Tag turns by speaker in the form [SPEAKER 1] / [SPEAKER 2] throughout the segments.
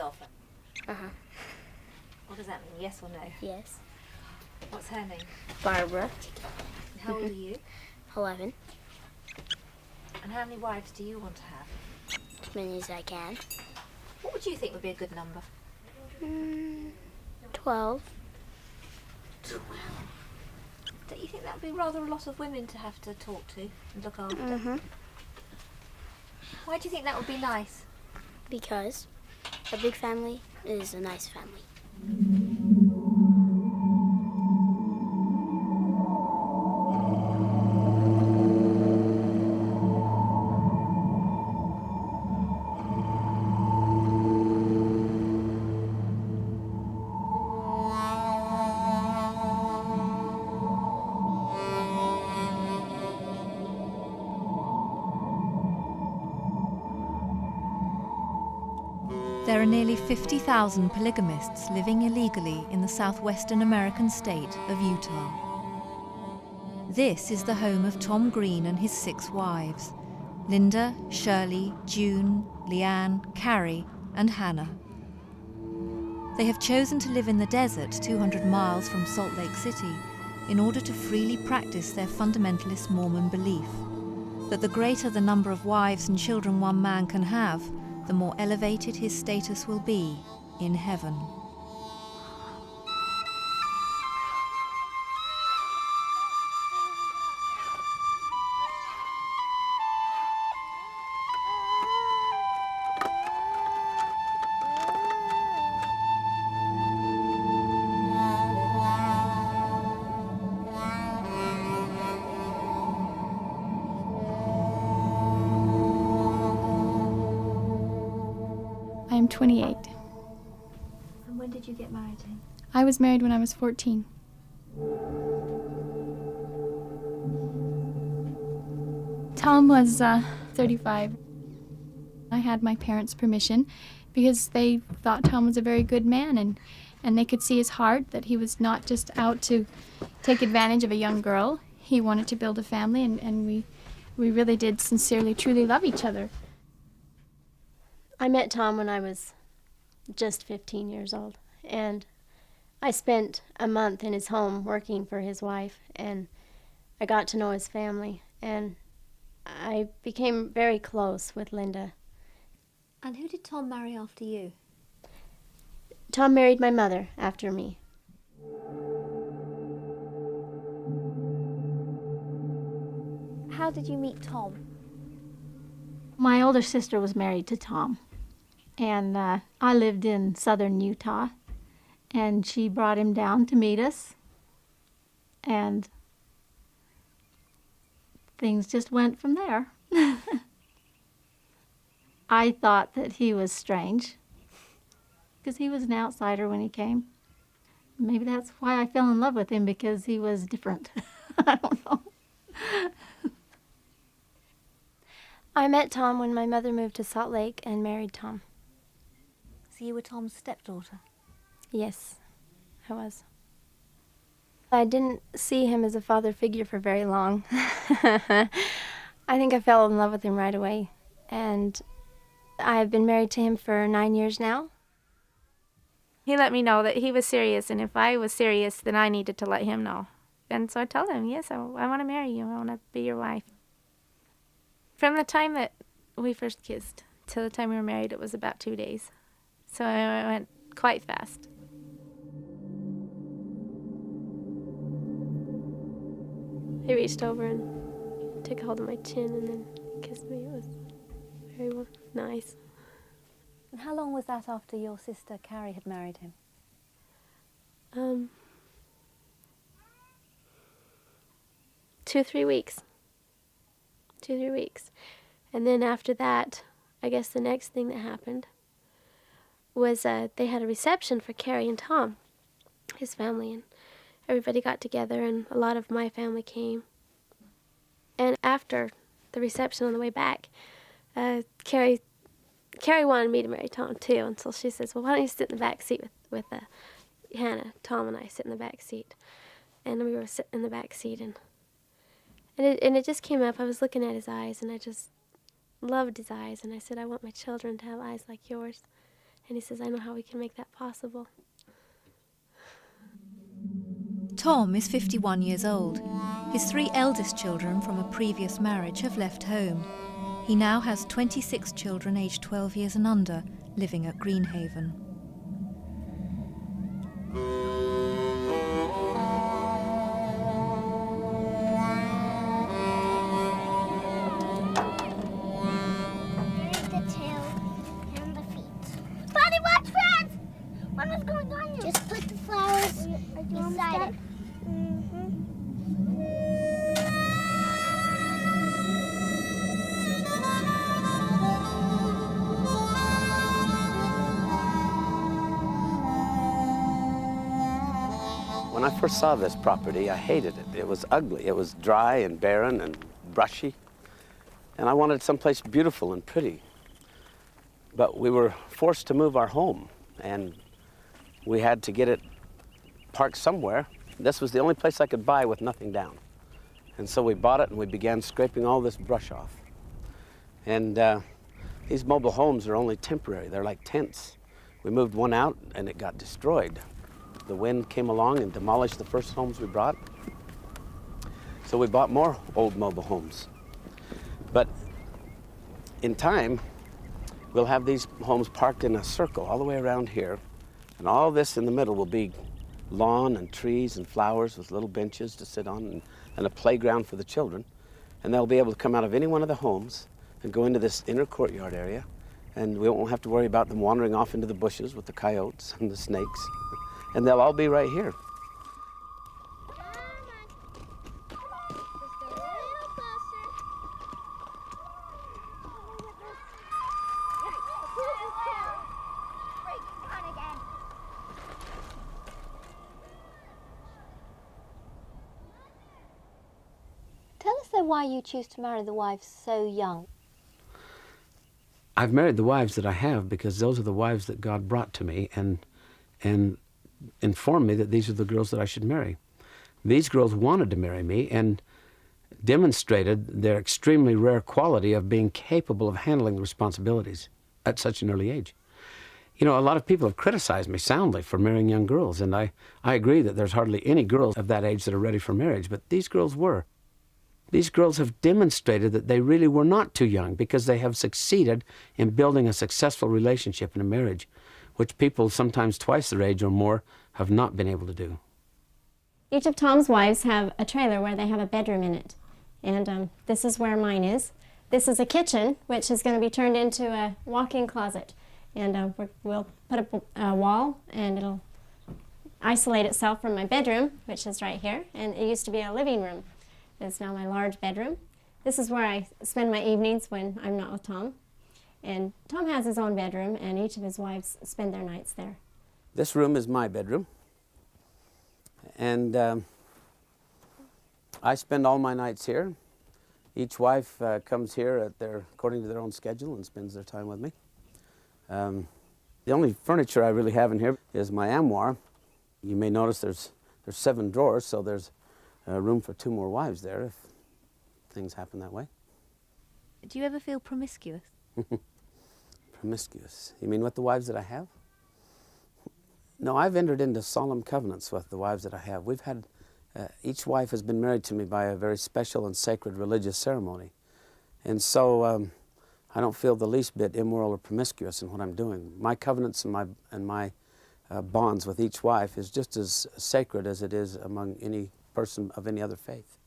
[SPEAKER 1] often?
[SPEAKER 2] Uh-huh.
[SPEAKER 1] What does that mean, yes or no?
[SPEAKER 2] Yes.
[SPEAKER 1] What's her name?
[SPEAKER 2] Barbara.
[SPEAKER 1] And how old are you?
[SPEAKER 2] 11.
[SPEAKER 1] And how many wives do you want to have?
[SPEAKER 2] As many as I can.
[SPEAKER 1] What would you think would be a good number?
[SPEAKER 2] 12.
[SPEAKER 1] 12. Don't you think that would be rather a lot of women to have to talk to and look after?
[SPEAKER 2] Mm-hmm.
[SPEAKER 1] Why do you think that would be nice?
[SPEAKER 2] Because a big family is a nice family.
[SPEAKER 3] There are nearly 50,000 polygamists living illegally in the southwestern American state of Utah. This is the home of Tom Green and his 6 wives, Linda, Shirley, June, Leanne, Carrie, and Hannah. They have chosen to live in the desert 200 miles from Salt Lake City in order to freely practice their fundamentalist Mormon belief that the greater the number of wives and children one man can have, the more elevated his status will be in heaven.
[SPEAKER 4] I'm 28.
[SPEAKER 1] And when did you get married to him?
[SPEAKER 4] I was married when I was 14. Tom was 35. I had my parents' permission because they thought Tom was a very good man, and they could see his heart, that he was not just out to take advantage of a young girl. He wanted to build a family, and we really did sincerely, truly love each other.
[SPEAKER 2] I met Tom when I was just 15 years old, and I spent a month in his home working for his wife, and I got to know his family, and I became very close with Linda.
[SPEAKER 1] And who did Tom marry after you?
[SPEAKER 2] Tom married my mother after me.
[SPEAKER 1] How did you meet Tom?
[SPEAKER 5] My older sister was married to Tom, and I lived in southern Utah, and she brought him down to meet us, and things just went from there. I thought that he was strange, because he was an outsider when he came. Maybe that's why I fell in love with him, because he was different. I don't know.
[SPEAKER 2] I met Tom when my mother moved to Salt Lake and married Tom.
[SPEAKER 1] So you were Tom's stepdaughter?
[SPEAKER 2] Yes, I was. I didn't see him as a father figure for very long. I think I fell in love with him right away. And I've been married to him for 9 years now.
[SPEAKER 6] He let me know that he was serious, and if I was serious, then I needed to let him know. And so I told him, yes, I want to marry you. I want to be your wife. From the time that we first kissed till the time we were married, it was about 2 days. So it went quite fast.
[SPEAKER 2] He reached over and took hold of my chin and then kissed me. It was very nice.
[SPEAKER 1] And how long was that after your sister Carrie had married him?
[SPEAKER 2] 2 or 3 weeks. 2 or 3 weeks. And then after that, I guess the next thing that happened was they had a reception for Carrie and Tom, his family, and everybody got together, and a lot of my family came. And after the reception on the way back, Carrie wanted me to marry Tom too, and so she says, well, why don't you sit in the back seat with Hannah? Tom and I sit in the back seat. And we were sitting in the back seat, and it just came up. I was looking at his eyes, and I just loved his eyes, and I said, I want my children to have eyes like yours. And he says, I know how we can make that possible.
[SPEAKER 3] Tom is 51 years old. His 3 eldest children from a previous marriage have left home. He now has 26 children aged 12 years and under living at Greenhaven.
[SPEAKER 7] The tail and the feet. Buddy, watch, friends! What is going on here? Just put the flowers beside it.
[SPEAKER 8] When I first saw this property, I hated it. It was ugly. It was dry and barren and brushy. And I wanted someplace beautiful and pretty. But we were forced to move our home, and we had to get it parked somewhere. This was the only place I could buy with nothing down. And so we bought it, and we began scraping all this brush off. And these mobile homes are only temporary. They're like tents. We moved one out, and it got destroyed. The wind came along and demolished the first homes we brought. So we bought more old mobile homes. But in time, we'll have these homes parked in a circle all the way around here. And all this in the middle will be lawn and trees and flowers with little benches to sit on and a playground for the children. And they'll be able to come out of any one of the homes and go into this inner courtyard area. And we won't have to worry about them wandering off into the bushes with the coyotes and the snakes. And they'll all be right here.
[SPEAKER 1] Tell us, though, why you choose to marry the wives so young.
[SPEAKER 8] I've married the wives that I have because those are the wives that God brought to me and informed me that these are the girls that I should marry. These girls wanted to marry me and demonstrated their extremely rare quality of being capable of handling the responsibilities at such an early age. You know, a lot of people have criticized me soundly for marrying young girls, and I agree that there's hardly any girls of that age that are ready for marriage, but these girls were. These girls have demonstrated that they really were not too young because they have succeeded in building a successful relationship in a marriage, which people sometimes twice their age or more have not been able to do.
[SPEAKER 2] Each of Tom's wives have a trailer where they have a bedroom in it. And this is where mine is. This is a kitchen, which is going to be turned into a walk-in closet. And we'll put up a wall, and it'll isolate itself from my bedroom, which is right here. And it used to be a living room. It's now my large bedroom. This is where I spend my evenings when I'm not with Tom. And Tom has his own bedroom, and each of his wives spend their nights there.
[SPEAKER 8] This room is my bedroom. And I spend all my nights here. Each wife comes here according to their own schedule and spends their time with me. The only furniture I really have in here is my armoire. You may notice there's 7 drawers, so there's room for 2 more wives there if things happen that way.
[SPEAKER 1] Do you ever feel promiscuous?
[SPEAKER 8] Promiscuous? You mean with the wives that I have? No, I've entered into solemn covenants with the wives that I have. We've had, each wife has been married to me by a very special and sacred religious ceremony. And so I don't feel the least bit immoral or promiscuous in what I'm doing. My covenants and my bonds with each wife is just as sacred as it is among any person of any other faith.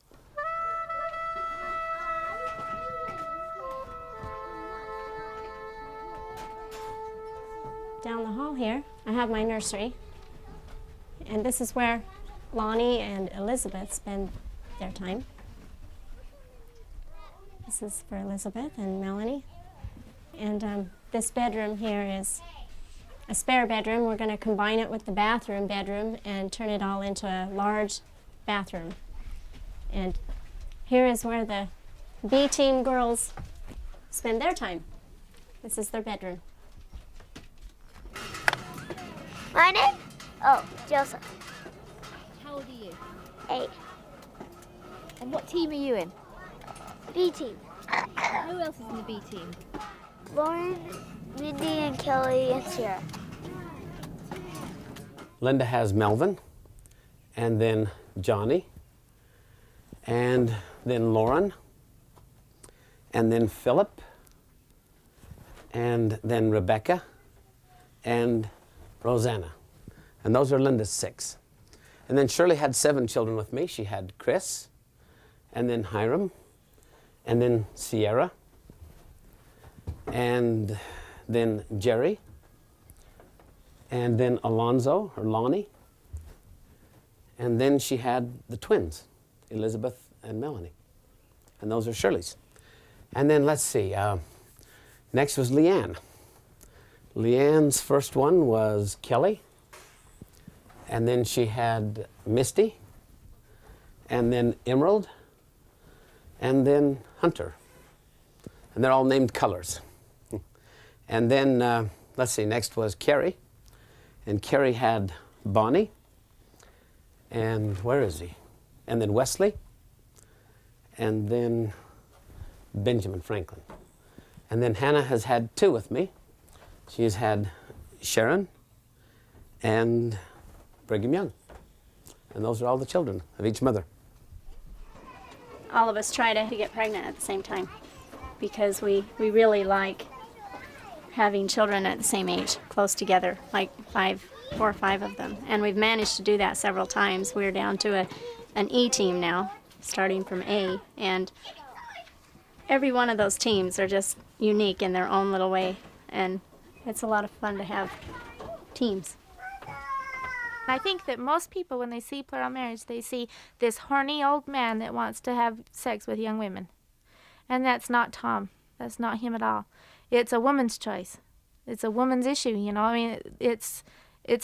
[SPEAKER 2] Down the hall here, I have my nursery. And this is where Lonnie and Elizabeth spend their time. This is for Elizabeth and Melanie. And this bedroom here is a spare bedroom. We're going to combine it with the bathroom bedroom and turn it all into a large bathroom. And here is where the B-team girls spend their time. This is their bedroom.
[SPEAKER 7] My name? Oh, Joseph.
[SPEAKER 1] How old are you?
[SPEAKER 7] 8.
[SPEAKER 1] And what team are you in?
[SPEAKER 7] B team.
[SPEAKER 1] Who else is in the B team?
[SPEAKER 7] Lauren, Mindy, and Kelly, and Sarah.
[SPEAKER 8] Linda has Melvin, and then Johnny, and then Lauren, and then Philip, and then Rebecca, and Rosanna. And those are Linda's 6. And then Shirley had 7 children with me. She had Chris, and then Hiram, and then Sierra, and then Jerry, and then Alonzo, or Lonnie, and then she had the twins, Elizabeth and Melanie. And those are Shirley's. And then let's see, next was Leanne. Leanne's first one was Kelly, and then she had Misty, and then Emerald, and then Hunter. And they're all named colors. And then, let's see, next was Carrie. And Carrie had Bonnie. And where is he? And then Wesley. And then Benjamin Franklin. And then Hannah has had 2 with me. She's had Sharon and Brigham Young. And those are all the children of each mother.
[SPEAKER 9] All of us try to get pregnant at the same time because we really like having children at the same age, close together, like 4 or 5 of them. And we've managed to do that several times. We're down to an E team now, starting from A, and every one of those teams are just unique in their own little way, and it's a lot of fun to have teams.
[SPEAKER 6] I think that most people, when they see plural marriage, they see this horny old man that wants to have sex with young women. And that's not Tom. That's not him at all. It's a woman's choice. It's a woman's issue, you know. I mean, it's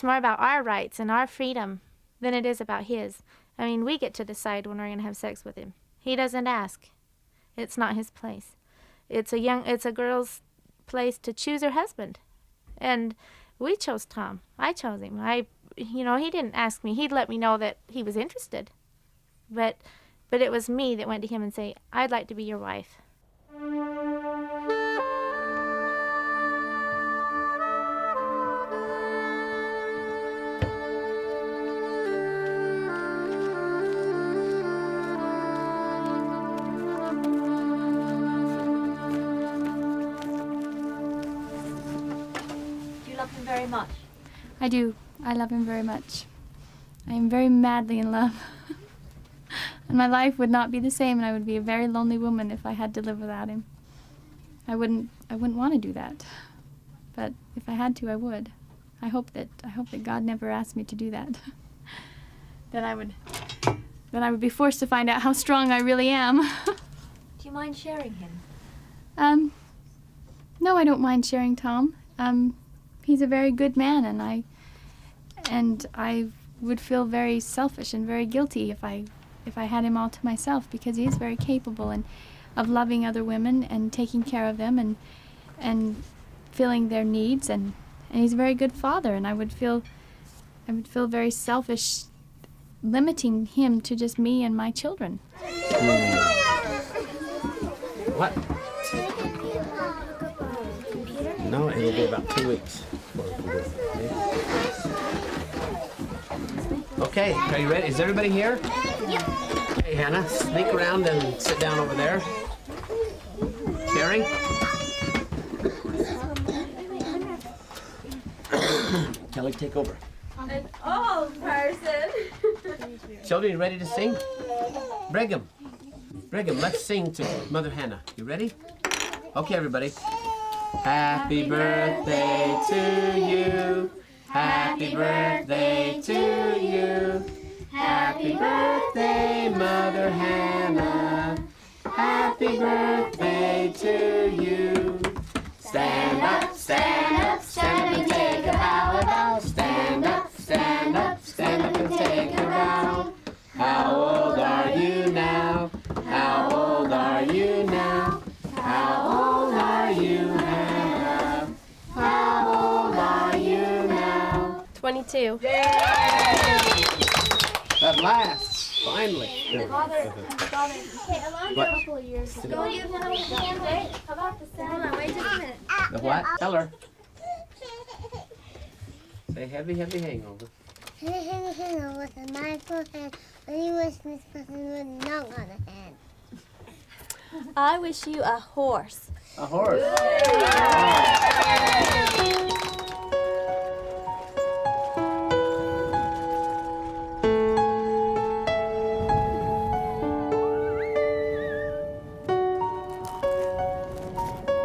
[SPEAKER 6] more about our rights and our freedom than it is about his. I mean, we get to decide when we're going to have sex with him. He doesn't ask. It's not his place. It's a girl's place to choose her husband. And we chose Tom. I chose him. He didn't ask me. He'd let me know that he was interested. But it was me that went to him and say, I'd like to be your wife.
[SPEAKER 1] Do you love him very much?
[SPEAKER 4] I do. I love him very much. I am very madly in love. And my life would not be the same, and I would be a very lonely woman if I had to live without him. I wouldn't want to do that. But if I had to, I would. I hope that God never asked me to do that. Then I would be forced to find out how strong I really am.
[SPEAKER 1] Do you mind sharing him?
[SPEAKER 4] No, I don't mind sharing Tom. He's a very good man, and I would feel very selfish and very guilty if I had him all to myself, because he is very capable of loving other women and taking care of them and filling their needs, and he's a very good father, and I would feel very selfish limiting him to just me and my children.
[SPEAKER 8] What? No, it'll be about 2 weeks. Okay, are you ready? Is everybody here?
[SPEAKER 7] Yep.
[SPEAKER 8] Hey, Hannah, sneak around and sit down over there. Carrie? Kelly, take over.
[SPEAKER 6] An old person.
[SPEAKER 8] Children, you ready to sing? Brigham, let's sing to Mother Hannah. You ready? Okay, everybody. Happy birthday to you. Happy birthday to you. Happy birthday, Mother Hannah. Happy birthday to you. Stand up, stand up, stand up and take a bow. Stand up, stand up, stand up and take a bow. How old are you now? How old are you now? How old are you, Hannah? How old are you now?
[SPEAKER 2] 22.
[SPEAKER 8] At last, finally.
[SPEAKER 1] Father,
[SPEAKER 8] What?
[SPEAKER 7] couple of years ago.
[SPEAKER 1] how about the sound? Wait just a minute.
[SPEAKER 8] The what? Tell her. Say heavy, heavy hangover.
[SPEAKER 7] with a mindful hand. When you wish Miss Puffin would knock on the hand.
[SPEAKER 2] I wish you a horse.
[SPEAKER 8] A horse.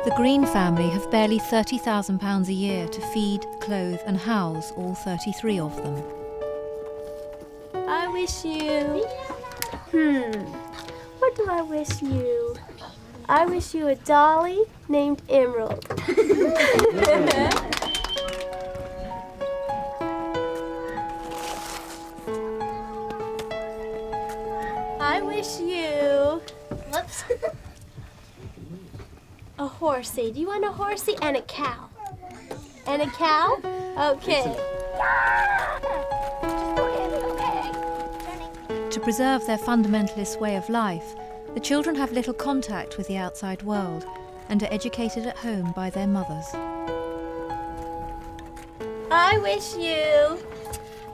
[SPEAKER 3] The Green family have barely £30,000 a year to feed, clothe and house all 33 of them.
[SPEAKER 2] I wish you... What do I wish you? I wish you a dolly named Emerald. I wish you... Whoops. A horsey. Do you want a horsey and a cow? And a cow? Okay.
[SPEAKER 3] To preserve their fundamentalist way of life, the children have little contact with the outside world and are educated at home by their mothers.
[SPEAKER 2] I wish you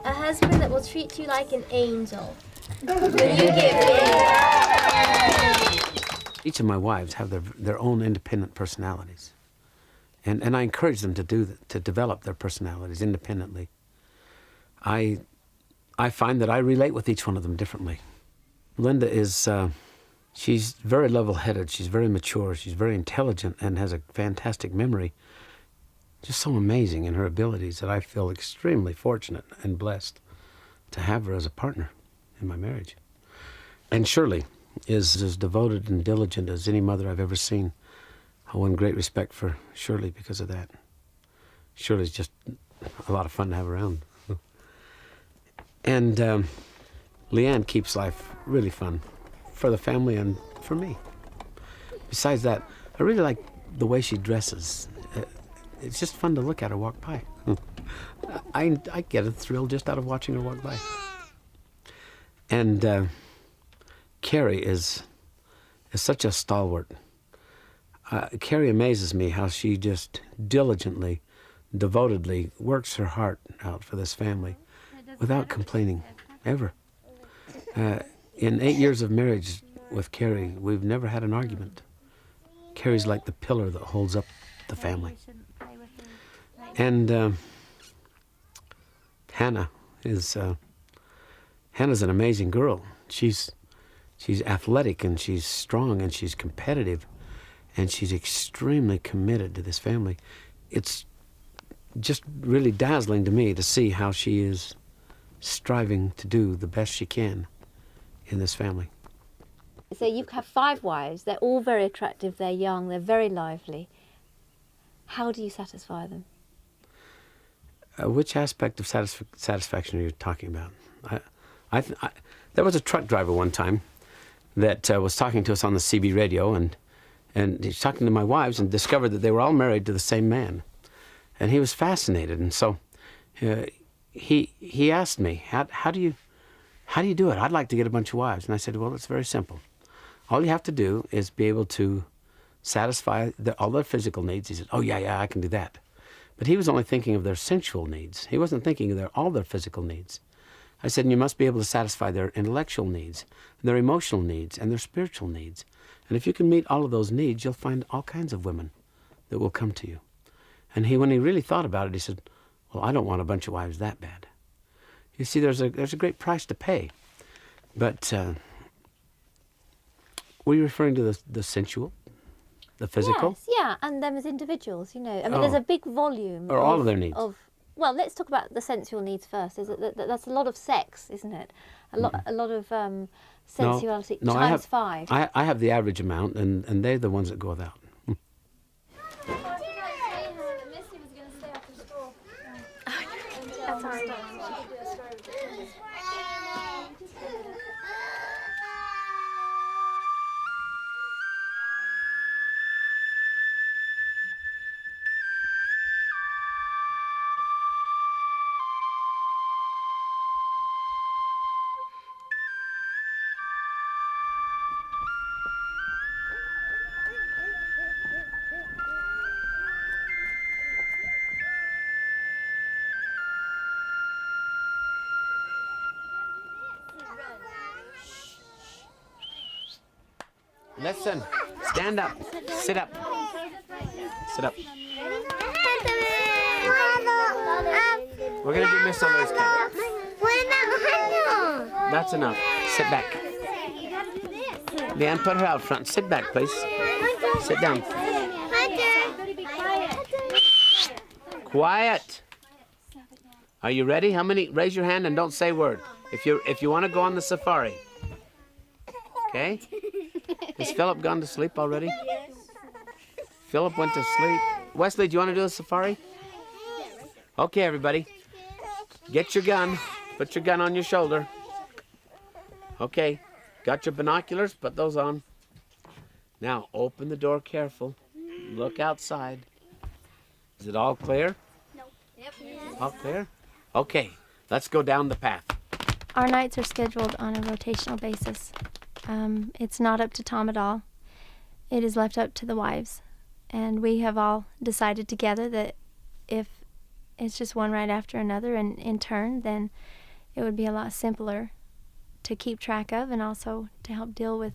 [SPEAKER 2] a husband that will treat you like an angel. Will you give me?
[SPEAKER 8] Each of my wives have their own independent personalities. And I encourage them to to develop their personalities independently. I find that I relate with each one of them differently. Linda is, she's very level-headed, she's very mature, she's very intelligent and has a fantastic memory. Just so amazing in her abilities that I feel extremely fortunate and blessed to have her as a partner in my marriage. And Shirley is as devoted and diligent as any mother I've ever seen. I won great respect for Shirley because of that. Shirley's just a lot of fun to have around. And Leanne keeps life really fun for the family and for me. Besides that, I really like the way she dresses. It's just fun to look at her walk by. I get a thrill just out of watching her walk by. And Carrie is such a stalwart. Carrie amazes me how she just diligently, devotedly works her heart out for this family without complaining, ever. In 8 years of marriage with Carrie, we've never had an argument. Carrie's like the pillar that holds up the family. And Hannah's an amazing girl. She's athletic and she's strong and she's competitive and she's extremely committed to this family. It's just really dazzling to me to see how she is striving to do the best she can in this family.
[SPEAKER 1] So you have 5 wives. They're all very attractive. They're young. They're very lively. How do you satisfy them?
[SPEAKER 8] Which aspect of satisfaction are you talking about? There was a truck driver one time that was talking to us on the CB radio, and he's talking to my wives and discovered that they were all married to the same man. And he was fascinated, and so he asked me, how do you do it? I'd like to get a bunch of wives. And I said, well, it's very simple. All you have to do is be able to satisfy all their physical needs. He said, oh, yeah, I can do that. But he was only thinking of their sensual needs. He wasn't thinking of all their physical needs. I said, and you must be able to satisfy their intellectual needs, their emotional needs, and their spiritual needs. And if you can meet all of those needs, you'll find all kinds of women that will come to you. And when he really thought about it, he said, well, I don't want a bunch of wives that bad. You see, there's a great price to pay. But were you referring to the sensual, the physical?
[SPEAKER 1] Yes, yeah, and them as individuals, you know. I mean, there's a big volume.
[SPEAKER 8] Or all of their needs.
[SPEAKER 1] Well, let's talk about the sensual needs first. That's a lot of sex, isn't it? A lot of sensuality times 5.
[SPEAKER 8] I have the average amount, and they're the ones that go without.
[SPEAKER 2] That's all right.
[SPEAKER 8] Listen. Stand up. Sit up. Sit up. We're going to do Miss O'Leary's count. That's enough. Sit back. Leanne, put her out front. Sit back, please. Sit down. Quiet. Are you ready? How many? Raise your hand and don't say a word. If you want to go on the safari. Okay? Has Philip gone to sleep already? Yes. Philip went to sleep. Wesley, do you want to do a safari? Okay, everybody. Get your gun. Put your gun on your shoulder. Okay. Got your binoculars? Put those on. Now, open the door careful. Look outside. Is it all clear?
[SPEAKER 7] No. Yep.
[SPEAKER 8] All clear? Okay. Let's go down the path.
[SPEAKER 2] Our nights are scheduled on a rotational basis. It's not up to Tom at all. It is left up to the wives. And we have all decided together that if it's just one right after another and in turn, then it would be a lot simpler to keep track of and also to help deal with,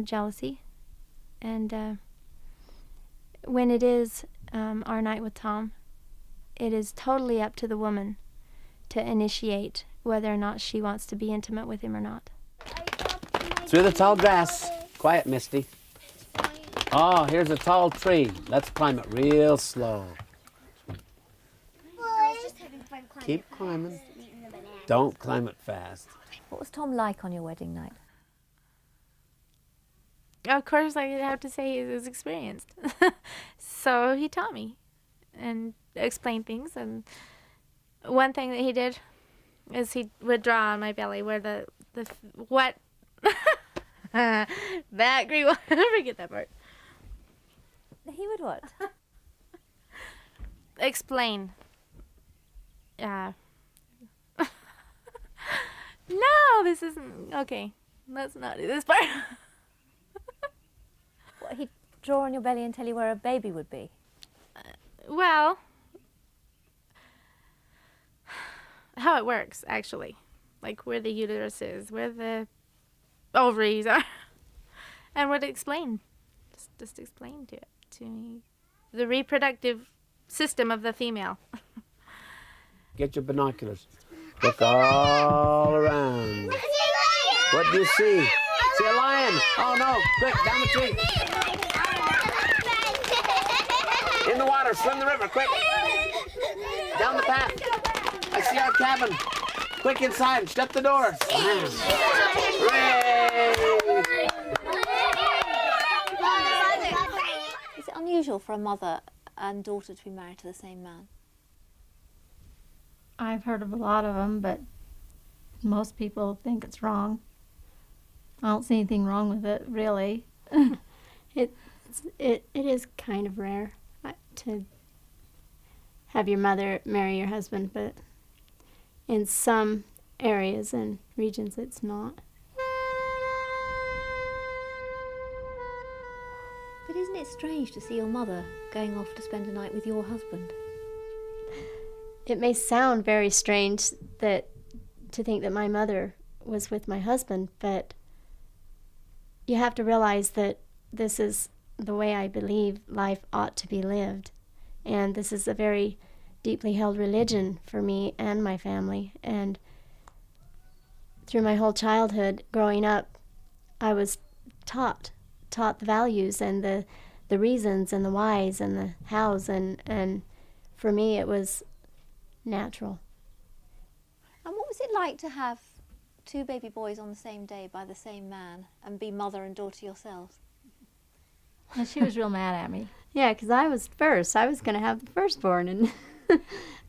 [SPEAKER 2] jealousy. And when it is our night with Tom, it is totally up to the woman to initiate whether or not she wants to be intimate with him or not.
[SPEAKER 8] Through the tall grass. Quiet, Misty. Oh, here's a tall tree. Let's climb it real slow. Keep climbing. Don't climb it fast.
[SPEAKER 3] What was Tom like on your wedding night?
[SPEAKER 6] Of course, I have to say he was experienced. So he taught me and explained things. And one thing that he did is he would draw on my belly where the what that green one. Forget that part.
[SPEAKER 3] He would what?
[SPEAKER 6] Explain. No, this isn't okay. Let's not do this part.
[SPEAKER 3] What, he'd draw on your belly and tell you where a baby would be?
[SPEAKER 6] Well, how it works, actually. Like where the uterus is, where the ovaries are. And would explain. Just explain to me the reproductive system of the female.
[SPEAKER 8] Get your binoculars. Look all around. What do you see? See a lion. Oh no, quick, down the tree. In the water, swim the river, quick. Down the path. I see our cabin. Quick inside, shut the door. Hooray!
[SPEAKER 1] Is it unusual for a mother and daughter to be married to the same man?
[SPEAKER 5] I've heard of a lot of them, but most people think it's wrong. I don't see anything wrong with it, really.
[SPEAKER 9] It is kind of rare to have your mother marry your husband, but in some areas and regions it's not.
[SPEAKER 1] But isn't it strange to see your mother going off to spend a night with your husband?
[SPEAKER 2] It may sound very strange to think that my mother was with my husband, but you have to realize that this is the way I believe life ought to be lived. And this is a very deeply held religion for me and my family. And through my whole childhood growing up, I was taught the values and the reasons and the whys and the hows. And for me, it was natural.
[SPEAKER 1] And what was it like to have two baby boys on the same day by the same man and be mother and daughter yourselves?
[SPEAKER 5] And she was real mad at me.
[SPEAKER 9] Yeah, because I was first. I was going to have the firstborn, and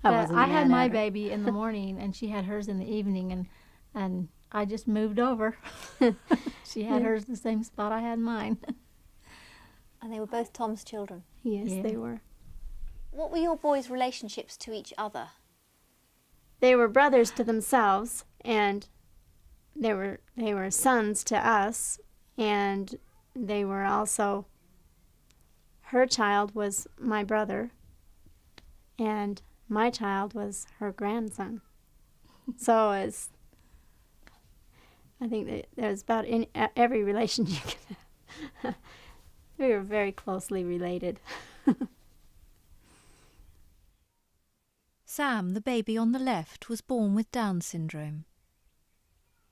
[SPEAKER 5] I had my baby in the morning, and she had hers in the evening, and I just moved over. She had hers the same spot I had mine.
[SPEAKER 1] And they were both Tom's children?
[SPEAKER 9] Yes,
[SPEAKER 5] Yeah.
[SPEAKER 9] they were.
[SPEAKER 1] What were your boys' relationships to each other?
[SPEAKER 9] They were brothers to themselves, and they were sons to us, and they were also, her child was my brother, and my child was her grandson. So I think that there's about every relation you can have. We were very closely related.
[SPEAKER 3] Sam, the baby on the left, was born with Down syndrome.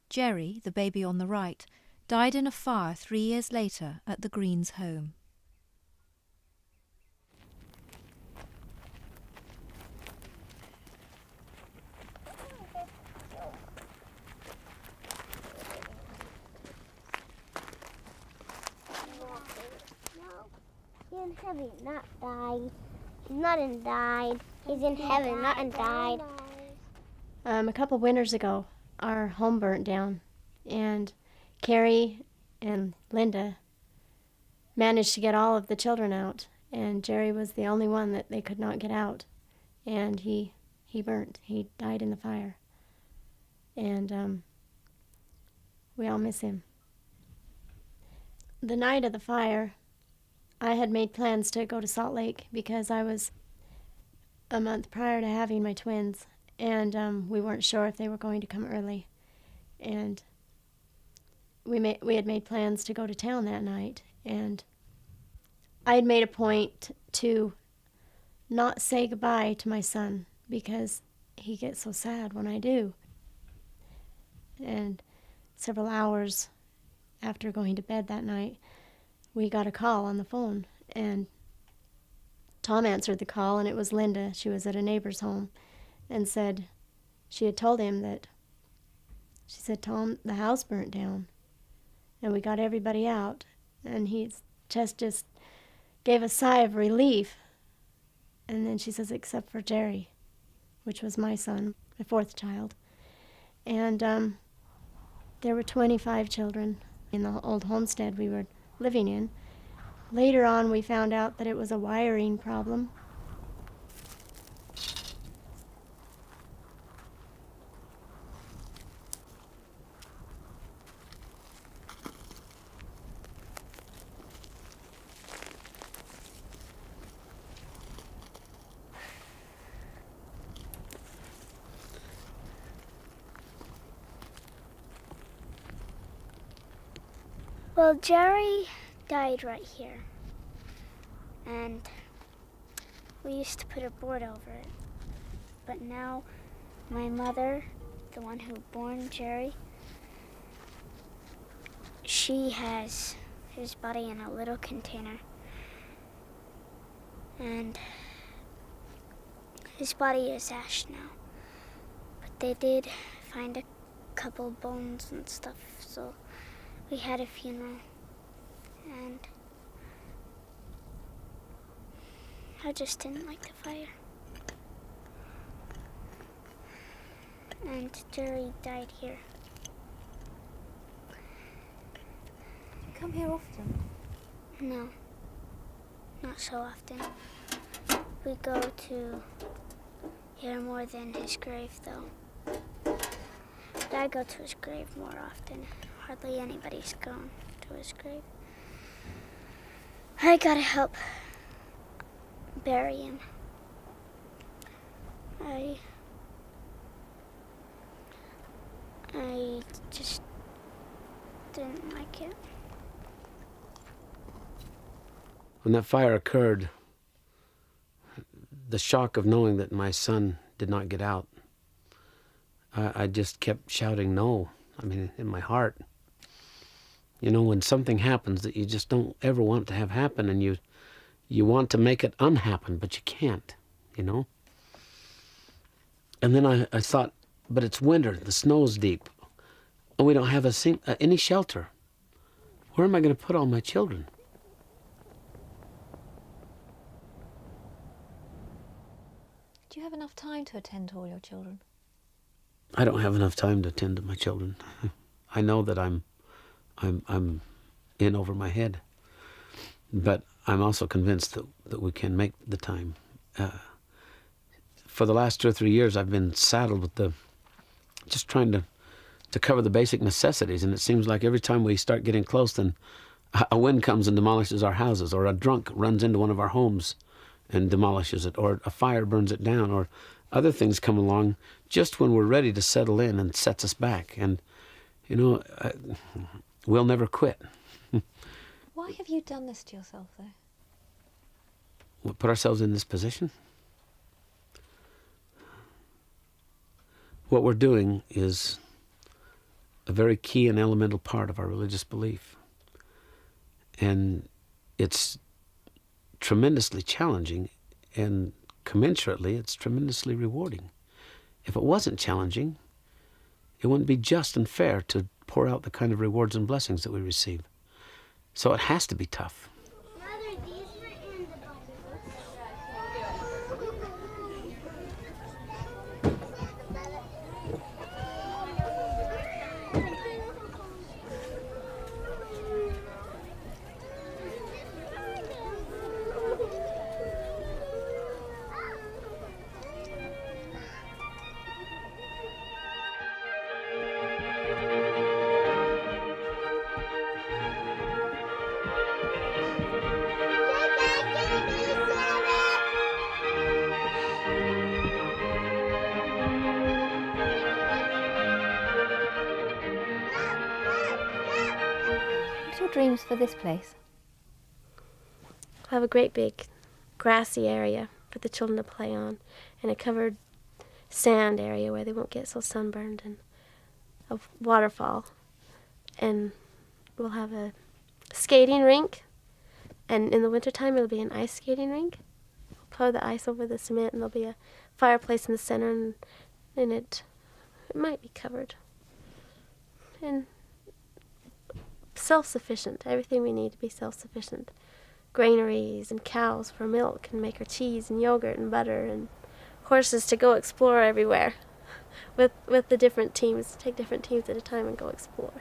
[SPEAKER 3] Jerry, the baby on the right, died in a fire 3 years later at the Greens' home.
[SPEAKER 7] He's in heaven, not died. He's not in died. He's in heaven, not in died.
[SPEAKER 2] A couple winters ago, our home burnt down, and Carrie and Linda managed to get all of the children out, and Jerry was the only one that they could not get out, and he burnt. He died in the fire, and we all miss him. The night of the fire, I had made plans to go to Salt Lake because I was a month prior to having my twins, and we weren't sure if they were going to come early. And we had made plans to go to town that night, and I had made a point to not say goodbye to my son because he gets so sad when I do. And several hours after going to bed that night, we got a call on the phone, and Tom answered the call, and it was Linda. She was at a neighbor's home, and said she had told him that, she said, "Tom, the house burnt down, and we got everybody out." And his chest just gave a sigh of relief. And then she says, "Except for Jerry," which was my son, my fourth child. And there were 25 children in the old homestead we were living in. Later on, we found out that it was a wiring problem.
[SPEAKER 7] Well, Jerry died right here. And we used to put a board over it. But now my mother, the one who born Jerry, she has his body in a little container. And his body is ash now. But they did find a couple bones and stuff, so we had a funeral. And I just didn't like the fire. And Jerry died here.
[SPEAKER 1] You come here often?
[SPEAKER 7] No, not so often. We go to here more than his grave, though. But I go to his grave more often. Hardly anybody's gone to his grave. I gotta help bury him. I just didn't like it.
[SPEAKER 8] When that fire occurred, the shock of knowing that my son did not get out, I just kept shouting no. I mean, in my heart. You know, when something happens that you just don't ever want to have happen, and you want to make it unhappen, but you can't, you know? And then I thought, but it's winter, the snow's deep, and we don't have any shelter. Where am I going to put all my children?
[SPEAKER 1] Do you have enough time to attend to all your children?
[SPEAKER 8] I don't have enough time to attend to my children. I know that I'm in over my head, but I'm also convinced that we can make the time. For the last 2 or 3 years, I've been saddled with just trying to cover the basic necessities, and it seems like every time we start getting close, then a wind comes and demolishes our houses, or a drunk runs into one of our homes and demolishes it, or a fire burns it down, or other things come along just when we're ready to settle in and sets us back. And, you know, we'll never quit.
[SPEAKER 1] Why have you done this to yourself, though?
[SPEAKER 8] We put ourselves in this position. What we're doing is a very key and elemental part of our religious belief. And it's tremendously challenging, and commensurately, it's tremendously rewarding. If it wasn't challenging, it wouldn't be just and fair to pour out the kind of rewards and blessings that we receive. So it has to be tough.
[SPEAKER 7] Mother, these were in the Bible.
[SPEAKER 1] What's your dreams for this place?
[SPEAKER 2] We'll have a great big grassy area for the children to play on, and a covered sand area where they won't get so sunburned, and a waterfall. And we'll have a skating rink, and in the wintertime it'll be an ice skating rink. We'll pour the ice over the cement, and there'll be a fireplace in the center, and it might be covered. And self-sufficient, everything we need to be self-sufficient. Granaries and cows for milk, and make our cheese and yogurt and butter, and horses to go explore everywhere with the different teams, take different teams at a time and go explore.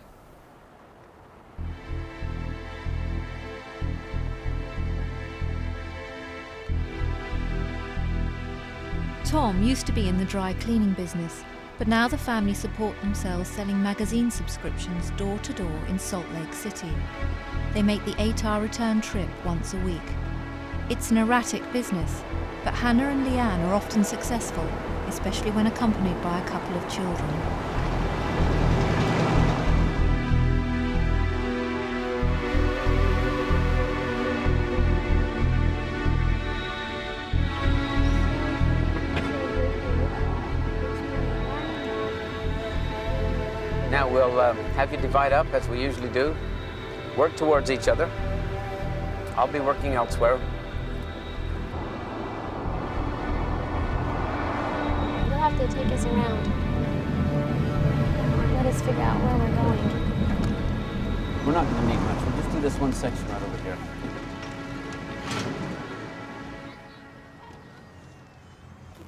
[SPEAKER 3] Tom used to be in the dry cleaning business, but now the family support themselves selling magazine subscriptions door to door in Salt Lake City. They make the 8-hour return trip once a week. It's an erratic business, but Hannah and Leanne are often successful, especially when accompanied by a couple of children.
[SPEAKER 8] Now we'll have you divide up as we usually do. Work towards each other. I'll be working elsewhere.
[SPEAKER 2] You'll have to take us around. Let us figure out where we're going.
[SPEAKER 8] We're not going to need much. We'll just do this one section right over here.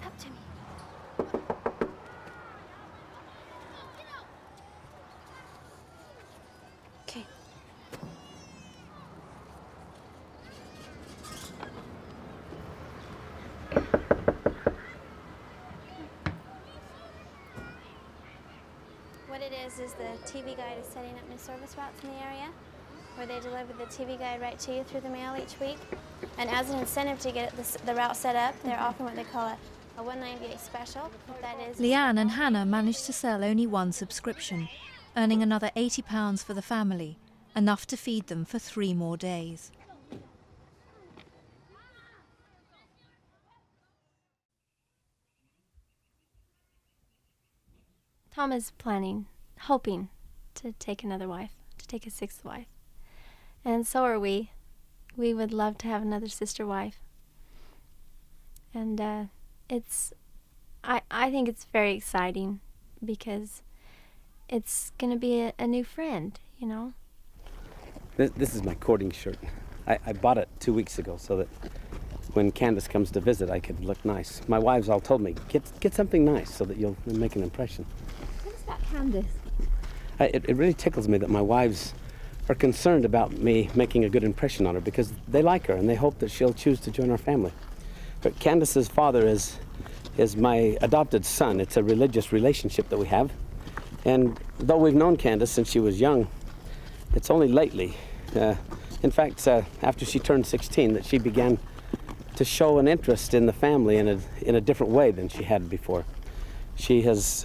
[SPEAKER 2] Up to me. Okay. What it is the TV Guide is setting up new service routes in the area, where they deliver the TV Guide right to you through the mail each week. And as an incentive to get the route set up, they're offering what they call a $198 special. What that is.
[SPEAKER 3] Leanne and Hannah managed to sell only one subscription, earning another £80 for the family, enough to feed them for 3 more days.
[SPEAKER 2] Tom is planning, hoping to take another wife, to take a 6th wife. And so are we. We would love to have another sister wife. And I think it's very exciting because it's going to be a new friend, you know.
[SPEAKER 8] This is my courting shirt. I bought it 2 weeks ago so that when Candace comes to visit, I could look nice. My wives all told me, get something nice so that you'll make an impression.
[SPEAKER 1] What is that, Candace?
[SPEAKER 8] It really tickles me that my wives are concerned about me making a good impression on her because they like her and they hope that she'll choose to join our family. But Candace's father is my adopted son. It's a religious relationship that we have. And though we've known Candace since she was young, it's only lately, in fact, after she turned 16, that she began to show an interest in the family in a different way than she had before. She's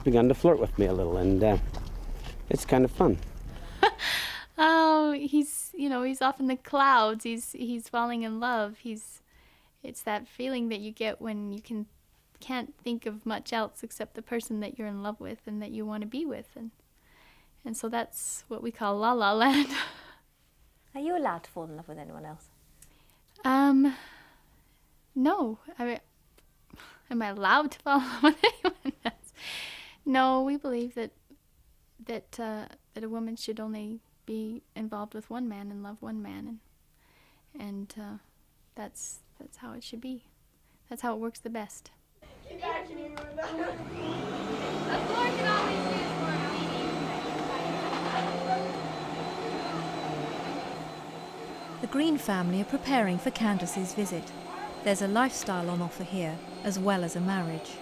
[SPEAKER 8] begun to flirt with me a little, and it's kind of fun.
[SPEAKER 4] Oh, he's off in the clouds. He's falling in love. It's that feeling that you get when you can't think of much else except the person that you're in love with and that you want to be with, and so that's what we call La La Land.
[SPEAKER 1] Are you allowed to fall in love with anyone else?
[SPEAKER 4] No. I mean, am I allowed to fall in love with anyone else? No, we believe that a woman should only be involved with one man and love one man, and that's how it should be. That's how it works the best.
[SPEAKER 3] The Green family are preparing for Candace's visit. There's a lifestyle on offer here, as well as a marriage.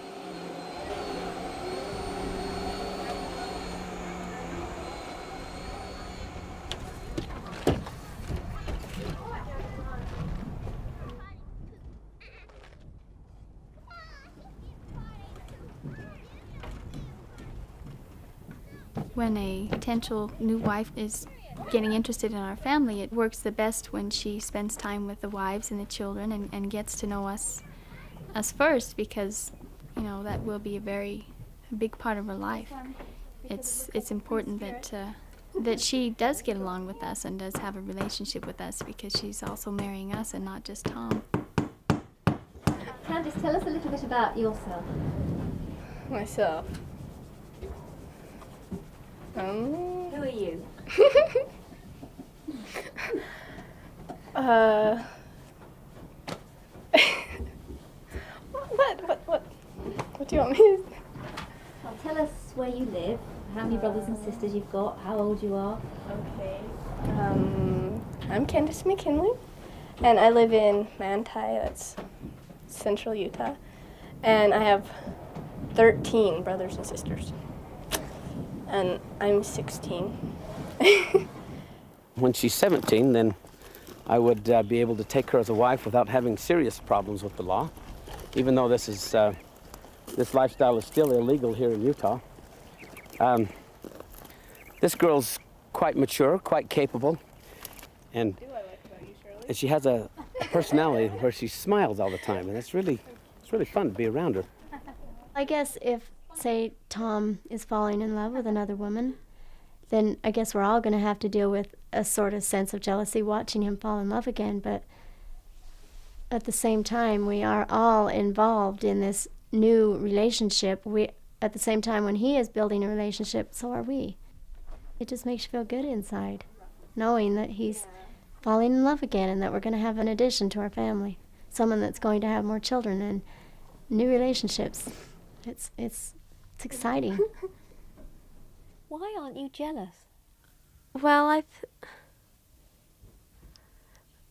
[SPEAKER 4] When a potential new wife is getting interested in our family, it works the best when she spends time with the wives and the children and gets to know us first, because that will be a big part of her life. It's important that she does get along with us and does have a relationship with us, because she's also marrying us and not just Tom.
[SPEAKER 1] Candice, tell us a little bit about yourself.
[SPEAKER 10] Myself.
[SPEAKER 1] Who are you?
[SPEAKER 10] What do you want me to say?
[SPEAKER 1] Well, tell us where you live, how many brothers and sisters you've got, how old you are.
[SPEAKER 10] Okay. I'm Candace McKinley, and I live in Manti, that's central Utah, and I have 13 brothers and sisters, and I'm 16.
[SPEAKER 8] When she's 17, then I would be able to take her as a wife without having serious problems with the law, even though this lifestyle is still illegal here in Utah. This girl's quite mature, quite capable, and she has a personality where she smiles all the time, and it's really fun to be around her.
[SPEAKER 2] I guess if, say, Tom is falling in love with another woman, then I guess we're all going to have to deal with a sort of sense of jealousy watching him fall in love again. But at the same time, we are all involved in this new relationship. At the same time, when he is building a relationship, so are we. It just makes you feel good inside, knowing that he's falling in love again and that we're going to have an addition to our family, someone that's going to have more children and new relationships. It's exciting.
[SPEAKER 1] Why aren't you jealous?
[SPEAKER 2] Well,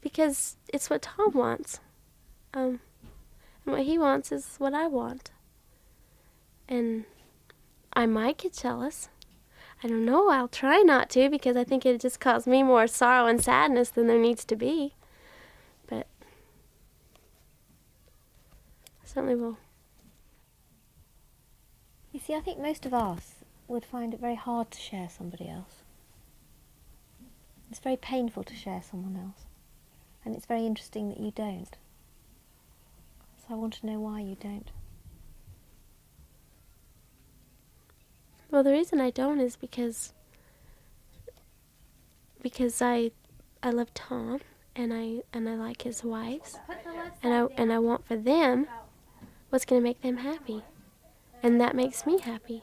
[SPEAKER 2] because it's what Tom wants. And what he wants is what I want. And I might get jealous. I don't know, I'll try not to, because I think it just causes me more sorrow and sadness than there needs to be. But I certainly will.
[SPEAKER 1] You see, I think most of us would find it very hard to share somebody else. It's very painful to share someone else. And it's very interesting that you don't. So I want to know why you don't.
[SPEAKER 2] Well, the reason I don't is because I love Tom and I like his wives, and I want for them what's going to make them happy, and that makes me happy.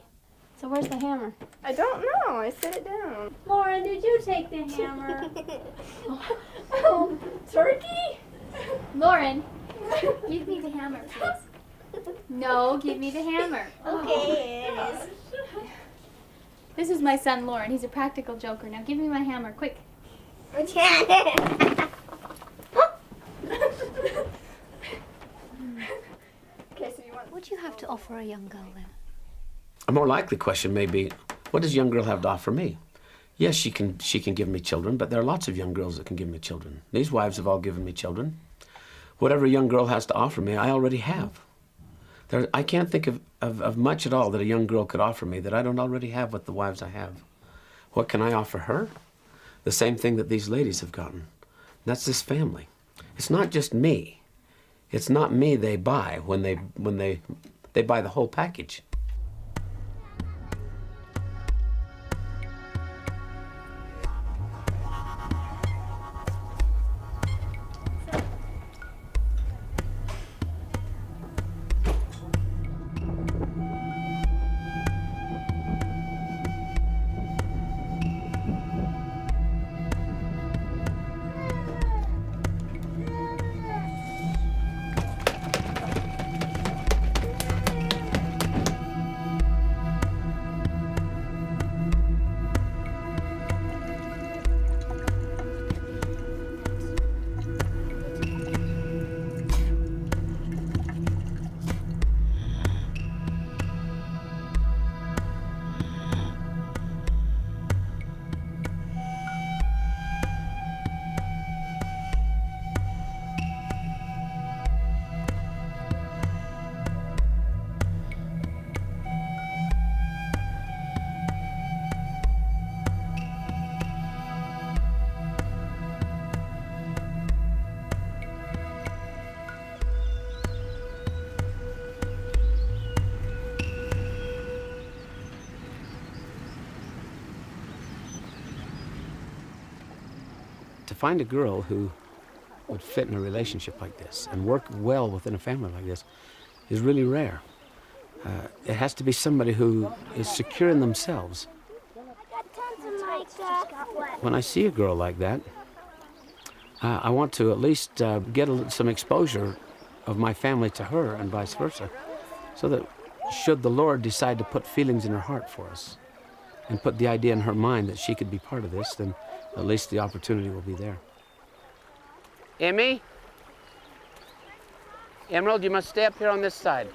[SPEAKER 2] So where's the hammer?
[SPEAKER 10] I don't know. I set it down.
[SPEAKER 9] Lauren, did you take the hammer?
[SPEAKER 10] Turkey?
[SPEAKER 4] Lauren, give me the hammer, please. No, give me the hammer.
[SPEAKER 7] Okay, it is.
[SPEAKER 4] This is my son, Lauren. He's a practical joker. Now give me my hammer, quick.
[SPEAKER 1] What do you have to offer a young girl then?
[SPEAKER 8] A more likely question may be, what does a young girl have to offer me? Yes, she can give me children, but there are lots of young girls that can give me children. These wives have all given me children. Whatever a young girl has to offer me, I already have. I can't think of much at all that a young girl could offer me that I don't already have with the wives I have. What can I offer her? the same thing that these ladies have gotten. That's this family. It's not just me. It's not me they buy when they buy the whole package. To find a girl who would fit in a relationship like this and work well within a family like this is really rare. It has to be somebody who is secure in themselves. When I see a girl like that, I want to at least get some exposure of my family to her and vice versa, so that should the Lord decide to put feelings in her heart for us and put the idea in her mind that she could be part of this, then at least the opportunity will be there. Emmy? Emerald, you must stay up here on this side.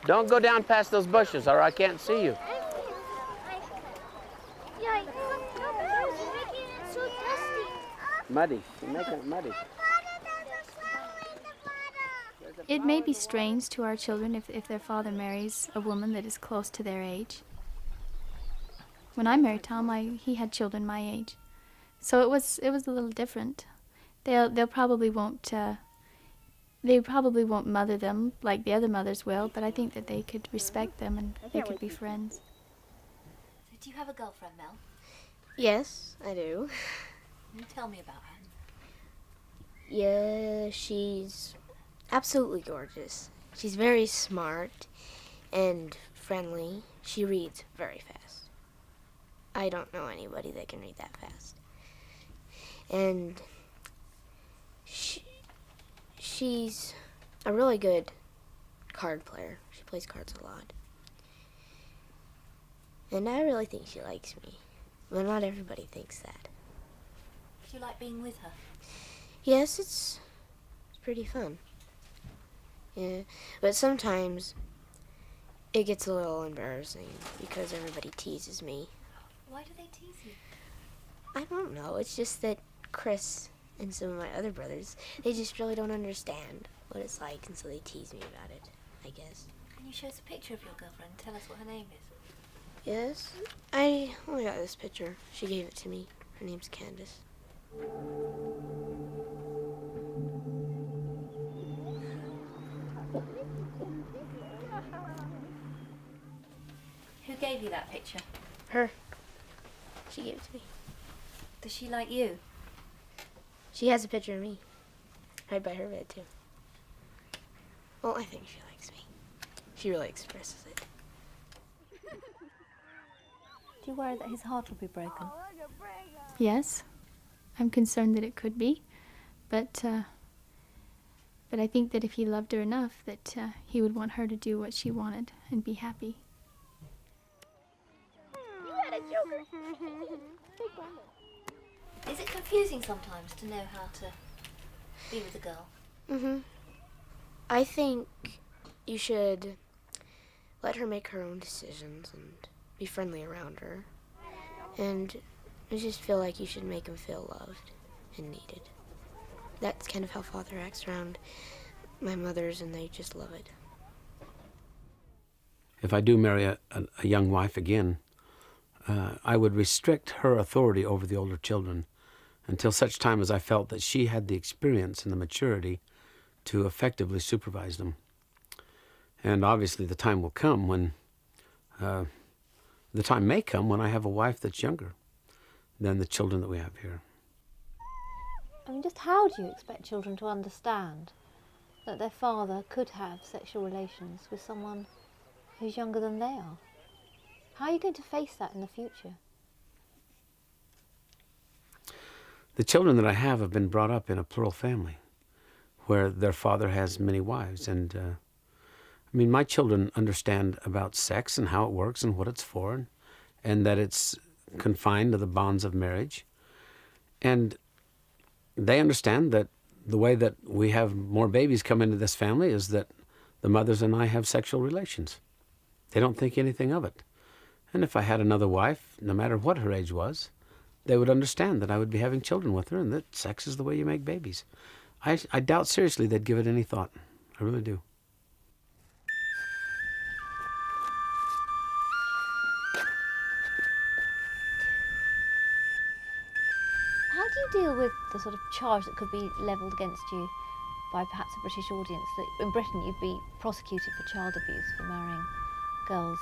[SPEAKER 8] Don't go down past those bushes or I can't see you. Muddy. You're making it muddy.
[SPEAKER 4] It may be strange to our children if their father marries a woman that is close to their age. When I married Tom, he had children my age, so it was a little different. They probably won't mother them like the other mothers will, but I think that they could respect them and they could be friends.
[SPEAKER 3] So do you have a girlfriend, Mel?
[SPEAKER 11] Yes, I do.
[SPEAKER 3] Can you tell me about her?
[SPEAKER 11] Yeah, she's absolutely gorgeous. She's very smart and friendly. She reads very fast. I don't know anybody that can read that fast. And she's a really good card player. She plays cards a lot. And I really think she likes me. But not everybody thinks that.
[SPEAKER 3] Do you like being with her?
[SPEAKER 11] Yes, it's pretty fun. Yeah, but sometimes it gets a little embarrassing because everybody teases me.
[SPEAKER 3] Why do they tease you?
[SPEAKER 11] I don't know. It's just that Chris and some of my other brothers, they just really don't understand what it's like, and so they tease me about it, I guess.
[SPEAKER 3] Can you show us a picture of your girlfriend and tell us what her name is?
[SPEAKER 11] Yes? I only got this picture. She gave it to me. Her name's Candace.
[SPEAKER 3] Who gave you that picture?
[SPEAKER 11] Her. She gave it to me.
[SPEAKER 3] Does she like you?
[SPEAKER 11] She has a picture of me. Right by her bed, too. Well, I think she likes me. She really expresses it.
[SPEAKER 1] Do you worry that his heart will be broken?
[SPEAKER 4] Yes, I'm concerned that it could be, but I think that if he loved her enough, that he would want her to do what she wanted and be happy.
[SPEAKER 3] Is it confusing sometimes to know how to be with a girl?
[SPEAKER 11] Mm-hmm. I think you should let her make her own decisions and be friendly around her. And I just feel like you should make him feel loved and needed. That's kind of how Father acts around my mothers, and they just love it.
[SPEAKER 8] If I do marry a young wife again, I would restrict her authority over the older children until such time as I felt that she had the experience and the maturity to effectively supervise them. And obviously the time will come when, the time may come when I have a wife that's younger than the children that we have here.
[SPEAKER 1] I mean, just how do you expect children to understand that their father could have sexual relations with someone who's younger than they are? How are you going to face that in the future?
[SPEAKER 8] The children that I have been brought up in a plural family where their father has many wives. And I mean, my children understand about sex and how it works and what it's for, and that it's confined to the bonds of marriage. And they understand that the way that we have more babies come into this family is that the mothers and I have sexual relations. They don't think anything of it. And if I had another wife, no matter what her age was, they would understand that I would be having children with her and that sex is the way you make babies. I doubt seriously they'd give it any thought. I really do.
[SPEAKER 1] How do you deal with the sort of charge that could be levelled against you by perhaps a British audience that in Britain you'd be prosecuted for child abuse for marrying girls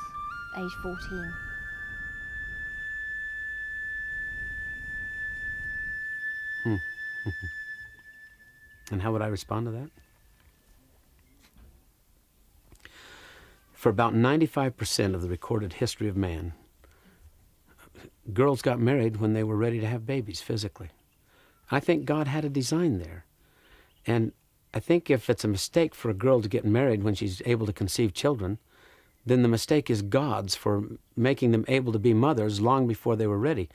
[SPEAKER 1] aged 14?
[SPEAKER 8] And how would I respond to that? For about 95% of the recorded history of man, girls got married when they were ready to have babies physically. I think God had a design there. And I think if it's a mistake for a girl to get married when she's able to conceive children, then the mistake is God's for making them able to be mothers long before they were ready.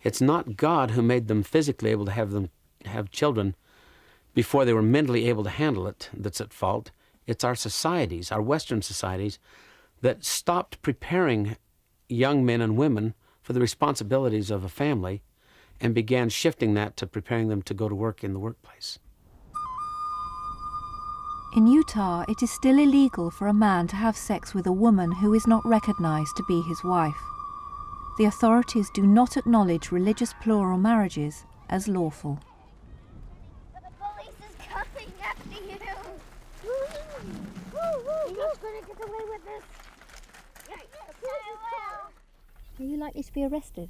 [SPEAKER 8] It's not God who made them physically able to have children before they were mentally able to handle it that's at fault. It's our societies, our Western societies, that stopped preparing young men and women for the responsibilities of a family and began shifting that to preparing them to go to work in the workplace.
[SPEAKER 3] In Utah, it is still illegal for a man to have sex with a woman who is not recognized to be his wife. The authorities do not acknowledge religious plural marriages as lawful.
[SPEAKER 7] The police is coming after you. You're not going to get away with this. Yes, I will.
[SPEAKER 1] Are you likely to be arrested?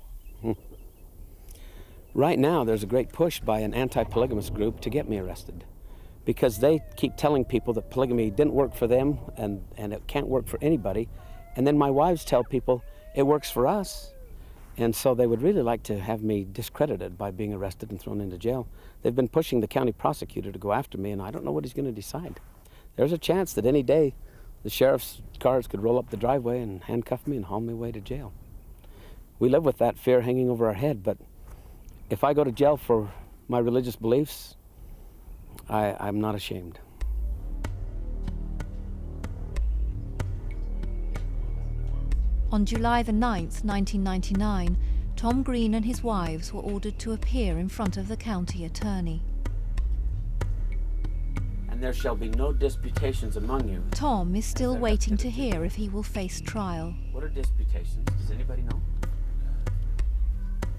[SPEAKER 8] Right now, there's a great push by an anti-polygamous group to get me arrested because they keep telling people that polygamy didn't work for them and it can't work for anybody. And then my wives tell people it works for us. And so they would really like to have me discredited by being arrested and thrown into jail. They've been pushing the county prosecutor to go after me, and I don't know what he's going to decide. There's a chance that any day the sheriff's cars could roll up the driveway and handcuff me and haul me away to jail. We live with that fear hanging over our head, but if I go to jail for my religious beliefs, I'm not ashamed.
[SPEAKER 3] On July the 9th, 1999, Tom Green and his wives were ordered to appear in front of the county attorney.
[SPEAKER 8] And there shall be no disputations among you.
[SPEAKER 3] Tom is still waiting to hear if he will face trial.
[SPEAKER 8] What are disputations? Does anybody know?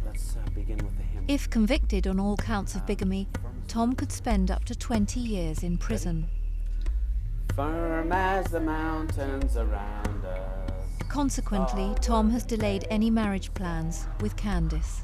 [SPEAKER 8] Let's begin with the hymn.
[SPEAKER 3] If convicted on all counts of bigamy, Tom could spend up to 20 years in prison.
[SPEAKER 8] Firm as the mountains around us.
[SPEAKER 3] Consequently, Tom has delayed any marriage plans with Candice.